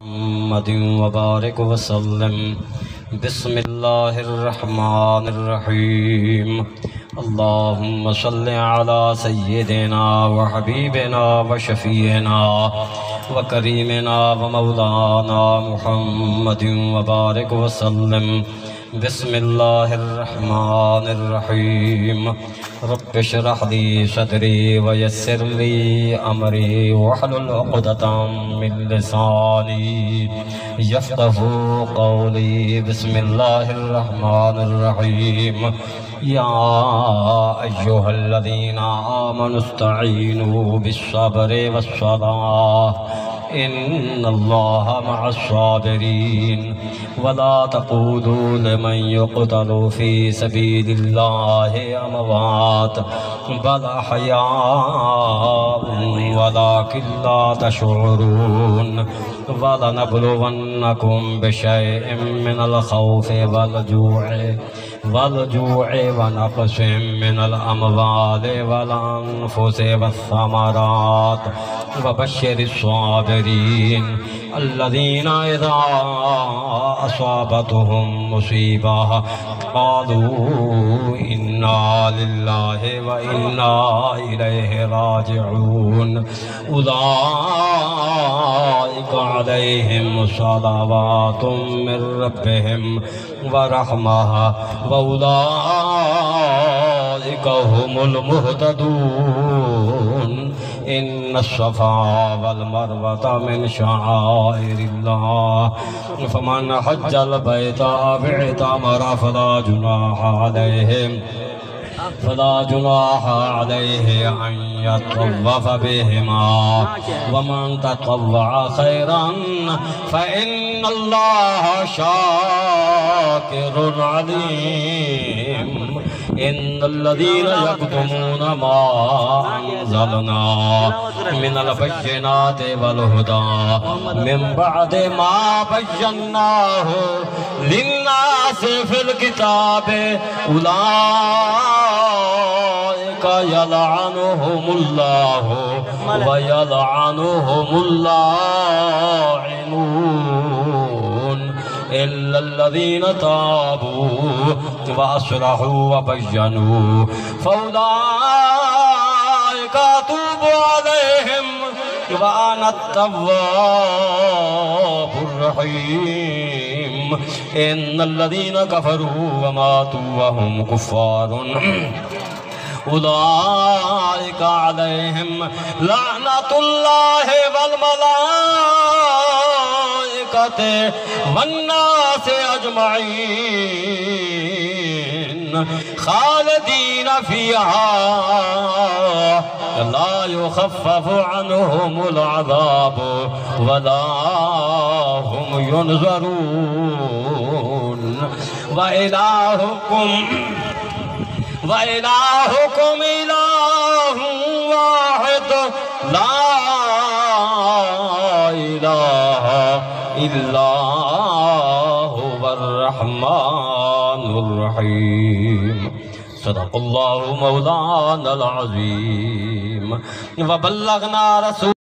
محمد وبارک وسلم بسم اللہ الرحمن الرحیم اللہم صل علی سیدنا وحبیبنا وشفیعنا وکریمنا ومولانا محمد وبارک وسلم بسم اللہ الرحمن الرحیم رب اشرح لی صدری ویسر لی امری واحلل عقدۃ من لسانی یفقہوا قولی بسم اللہ الرحمن الرحیم یا ایہا الذین آمنوا استعینوا بالصبر والصلاة ان اللہ مع الصابرین ولا تقولوا لمن يقتل في سبيل الله اموات بل احیاء ولكن لا تشعرون ولنبلونكم بشيء من الخوف والجوع ونقص من الأموال والأنفس والثمرات وبشر الصابرين الذين إذا أصابتهم مصيبة قالوا إنا لله وإنا إليه راجعون أولئك عليهم صلوات من ربهم ورحمة وأولئك هم المهتدون إن الصفا والمروة من شعائر الله فمن حج البيت أو اعتمر فلا جناح عليه أن يطوف بهما ومن تطوع خيرا فإن الله شاكر عليم إن الذين يكتمون ما أنزلنا من البينات والهدى من بعد ما بيناه للناس في الكتاب أولئك يلعنهم الله ويلعنهم اللاعنون إلا الذين تابوا وأصلحوا وبينوا فأولئك أتوب عليهم وأنا التواب الرحيم إن الذين كفروا وماتوا وهم كفار أولئك عليهم لعنة الله والملائكة والناس أجمعين خالدين فيها لا يخفف عنهم العذاب ولا هم ينظرون وإلهكم إله واحد لا إله إلا هو الرحمن الرحيم صدق الله مولانا العظيم وبلغنا رسول